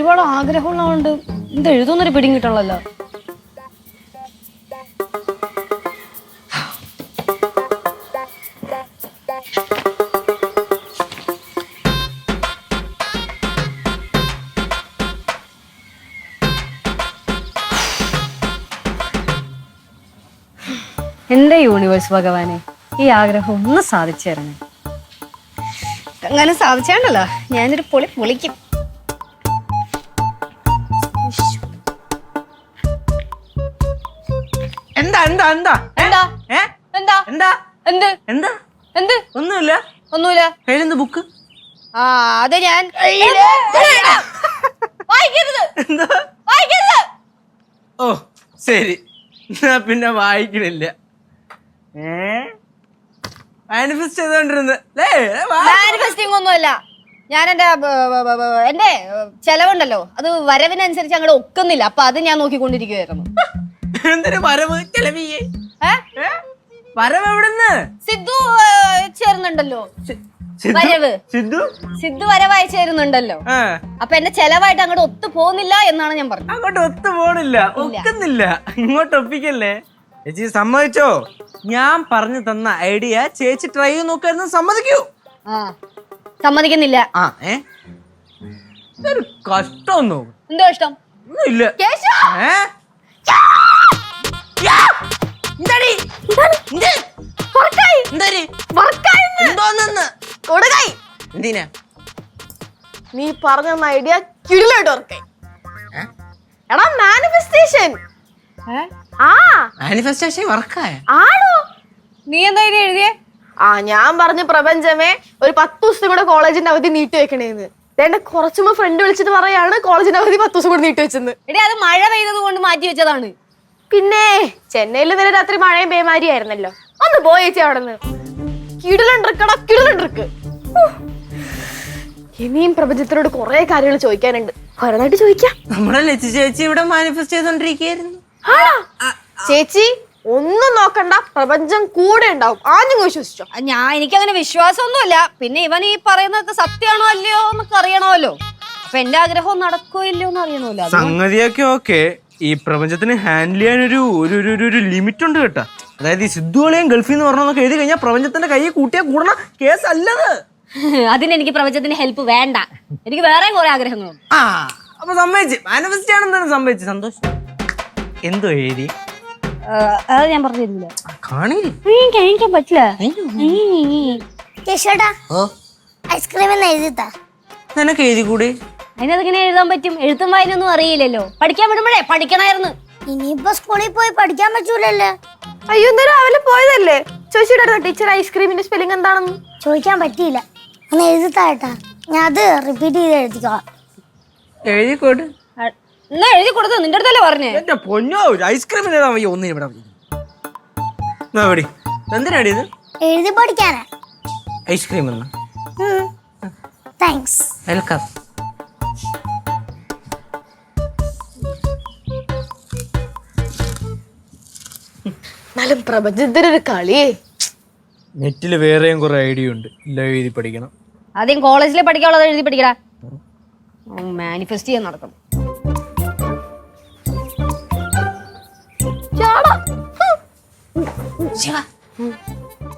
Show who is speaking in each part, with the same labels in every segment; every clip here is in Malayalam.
Speaker 1: ഒരുപാട് ആഗ്രഹമുള്ളതുകൊണ്ട് ഇത് എഴുതുന്നൊരു പിടിയും കിട്ടണല്ലോ. എന്റെ യൂണിവേഴ്സ് ഭഗവാനെ, ഈ ആഗ്രഹം ഒന്ന് സാധിച്ചു തരണേ. അങ്ങനെ സാധിച്ചാണ്ടല്ലോ ഞാനൊരു പൊളി പൊളിക്കും.
Speaker 2: എന്താ എന്താ എന്താ
Speaker 1: എന്താ എന്താ
Speaker 2: എന്താ
Speaker 1: എന്ത്
Speaker 2: എന്താ
Speaker 1: എന്ത്?
Speaker 2: ഒന്നുമില്ല.
Speaker 1: ഒന്നുമില്ല.
Speaker 2: കയ്യിലെന്ത് ബുക്ക്?
Speaker 1: ആ അത് ഞാൻ വായിക്കരുത്. വായിക്കരുത്.
Speaker 2: ഓ ശരി, പിന്നെ വായിക്കണില്ല. മാനിഫെസ്റ്റ്
Speaker 1: മാനിഫെസ്റ്റിംഗ് ഒന്നുമല്ല. ഞാൻ എന്റെ ചെലവുണ്ടല്ലോ അത് വരവിനനുസരിച്ച് അങ്ങോട്ട് ഒക്കുന്നില്ല. അപ്പൊ അത് ഞാൻ നോക്കിക്കൊണ്ടിരിക്കുവായിരുന്നു.
Speaker 2: വരവ് എവിടുന്ന്?
Speaker 1: സിദ്ധു ചേർന്നുണ്ടല്ലോ. വരവ് സിദ്ധു വരവായി ചേരുന്നുണ്ടല്ലോ. അപ്പൊ എന്റെ ചെലവായിട്ട് അങ്ങോട്ട് ഒത്തു പോകുന്നില്ല എന്നാണ് ഞാൻ പറഞ്ഞത്.
Speaker 2: അങ്ങോട്ട് ഒത്തു പോണില്ല, ഒക്കുന്നില്ല. ഇങ്ങോട്ട് ഒപ്പിക്കല്ലേ ചേച്ചി. സമ്മതിച്ചോ? ഞാൻ പറഞ്ഞു തന്ന ഐഡിയ ചേച്ചി ട്രൈ ചെയ്ത് നോക്കായിരുന്നു. സമ്മതിക്കൂ?
Speaker 1: സമ്മതിക്കുന്നില്ല.
Speaker 2: കഷ്ടമൊന്നും
Speaker 1: എന്തോ ഇഷ്ടം
Speaker 2: ഒന്നുമില്ല.
Speaker 3: നീ പറഞ്ഞ ഐഡിയ കിടിലായിട്ട് വർക്കായി. എടാ മാനിഫെസ്റ്റേഷൻ.
Speaker 2: മാനിഫെസ്റ്റേഷൻ വർക്കായ
Speaker 3: ആണോ?
Speaker 1: നീ എന്താ ഇത് എഴുതിയേ?
Speaker 3: ഞാൻ പറഞ്ഞ പ്രപഞ്ചമേ ഒരു 10 ദിവസം കൂടെ കോളേജിന്റെ അവധി നീട്ടി വെക്കണേന്ന്. എന്റെ കുറച്ചുമ്പോ ഫ്രണ്ട് വിളിച്ചിട്ട് പറയാണ് കോളേജിന്റെ അവധി 10 ദിവസം കൂടെ നീട്ടി വെച്ചെന്ന്.
Speaker 1: എടേ അത് മഴ പെയ്തത് കൊണ്ട് മാറ്റി വെച്ചതാണ്.
Speaker 3: പിന്നെ ചെന്നൈയിൽ ഇന്നലെ രാത്രി മഴയും പേമാരിയായിരുന്നല്ലോ. ഒന്ന് പോയേച്ചി അവിടെ നിന്ന്. കിടലണ്ടിരിക്ക്. ഇനിയും പ്രപഞ്ചത്തിനോട് കുറെ കാര്യങ്ങൾ ചോദിക്കാനുണ്ട്. ഒരെണ്ണായിട്ട് ചോദിക്കാം.
Speaker 2: നമ്മുടെ ലച്ചു ചേച്ചി ഇവിടെ മാനിഫെസ്റ്റ് ചെയ്തോണ്ടിരിക്കുകയായിരുന്നു.
Speaker 3: ചേച്ചി ഒന്നും നോക്കണ്ട, പ്രപഞ്ചം കൂടെ ഉണ്ടാവും. ആഞ്ഞു വിശ്വസിച്ചോ?
Speaker 1: എനിക്കങ്ങനെ വിശ്വാസമൊന്നുമില്ല. പിന്നെ ഇവൻ ഈ പറയുന്നതൊക്കെ സത്യമാണോ അല്ലയോ എന്നൊക്കെ അറിയണമല്ലോ. അപ്പൊ എന്റെ ആഗ്രഹം നടക്കോ ഇല്ലയോ എന്ന് അറിയണമല്ലോ.
Speaker 2: സംഗതിയൊക്കെ ഓക്കെ. ഈ പ്രപഞ്ചത്തിന് ഹാൻഡിൽ ചെയ്യാൻ ഒരു ലിമിറ്റ് ഉണ്ട് കേട്ടാ. അതായത് ഈ സിദ്ധുകളെയും ഗൾഫിൽ നിന്ന് പറഞ്ഞൊക്കെ എഴുതി കഴിഞ്ഞാൽ പ്രപഞ്ചത്തിന്റെ കൈ കൂട്ടിയാൽ കൂടണ കേസ് അല്ലത്.
Speaker 1: അതിനെനിക്ക് പ്രപഞ്ചത്തിന്റെ ഹെൽപ്പ് വേണ്ട. എനിക്ക് വേറെ കുറെ ആഗ്രഹങ്ങളുണ്ട്.
Speaker 2: അപ്പൊ സമ്മതിച്ച് മാനിഫെസ്റ്റ് ആണെന്താണ് സംഭവിച്ചത്. സന്തോഷം. എന്തോ എഴുതി?
Speaker 1: അത് ഞാൻ പറഞ്ഞു തരില്ല.
Speaker 4: കഴിക്കാൻ പറ്റില്ല. ഐസ്ക്രീം എഴുതിത്താ.
Speaker 2: നിനക്ക് എഴുതി കൂടി?
Speaker 1: അതിനതെങ്ങനെ എഴുതാൻ പറ്റും? എഴുത്തും വായനൊന്നും അറിയില്ലല്ലോ. പഠിക്കാൻ വിടുമ്പോഴേ പഠിക്കണമായിരുന്നു.
Speaker 4: ഇനിയിപ്പോ സ്കൂളിൽ പോയി പഠിക്കാൻ പറ്റൂലല്ലോ.
Speaker 3: അയ്യോ, ഇന്ന് രാവിലെ പോയതല്ലേ. ചോദിച്ചിട്ടാ ടീച്ചർ ഐസ്ക്രീമിന്റെ സ്പെല്ലിംഗ് എന്താണെന്ന്?
Speaker 4: ചോദിക്കാൻ പറ്റിയില്ല. ഒന്ന് എഴുതിത്താട്ടാ. ഞാൻ അത് റിപ്പീറ്റ് ചെയ്ത് എഴുതിക്കോളാം.
Speaker 2: എഴുതിക്കോട്ട്.
Speaker 1: എന്നാ എഴുതി കൊടുത്തു. നിന്റെ അടുത്തല്ലേ പറഞ്ഞേ?
Speaker 2: എന്റെ പൊന്നോ, ഐസ്ക്രീം ഒന്നിനും ഇവിടെ എന്തിനാടി ഇത്?
Speaker 4: എഴുതി പഠിക്കാനാ.
Speaker 2: ഐസ്ക്രീം എന്നാ?
Speaker 4: താങ്ക്സ്.
Speaker 2: വെൽക്കം.
Speaker 3: എന്നാലും പ്രപഞ്ചത്തിനൊരു കളി.
Speaker 2: നെറ്റില് വേറെയും കുറെ ഐഡിയ ഉണ്ട്. എല്ലാം എഴുതി പഠിക്കണം.
Speaker 1: ആദ്യം കോളേജിലെ പഠിക്കാനുള്ളത് എഴുതി പഠിക്കടാ. മാനിഫെസ്റ്റ് ചെയ്യാൻ നടക്കണം.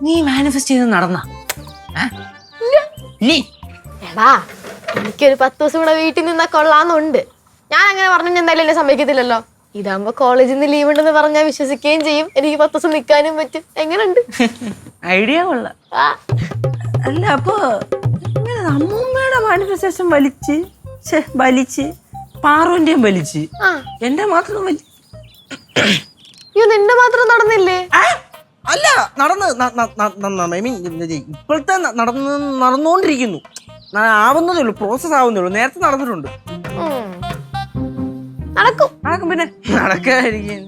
Speaker 2: നീ മാനിഫെസ്റ്റ് ചെയ്ത് നടന്ന?
Speaker 3: എടാ, എനിക്കൊരു 10 ദിവസം കൂടെ വീട്ടിൽ നിന്നാ കൊള്ളാന്നുണ്ട്. ഞാൻ അങ്ങനെ പറഞ്ഞു എന്തായാലും എന്നെ സമ്മതിക്കത്തില്ലല്ലോ. ഇതാകുമ്പോ കോളേജിൽ നിന്ന് ലീവ് ഉണ്ടെന്ന് പറഞ്ഞാൽ വിശ്വസിക്കുകയും ചെയ്യും. എനിക്ക് 10 ദിവസം നിൽക്കാനും പറ്റും. എങ്ങനെയുണ്ട്
Speaker 2: ഐഡിയ? കൊള്ളാം. അല്ല, അപ്പൊ അമ്മൂമ്മയുടെ മാനിഫെസ്റ്റേഷൻ വലിച്ച് പാറുവിന്റെയും വലിച്ച് എന്റെ മാത്രം
Speaker 3: നിന്റെ മാത്രം നടന്നില്ലേ?
Speaker 2: അല്ല, ഇപ്പോഴത്തെ നടന്നുകൊണ്ടിരിക്കുന്നു. ആവുന്നതേ ഉള്ളൂ, പ്രോസസ് ആവുന്നേ ഉള്ളൂ. നേരത്തെ നടന്നിട്ടുണ്ട്.
Speaker 3: നടക്കും.
Speaker 2: പിന്നെ നടക്കാതിരിക്കും.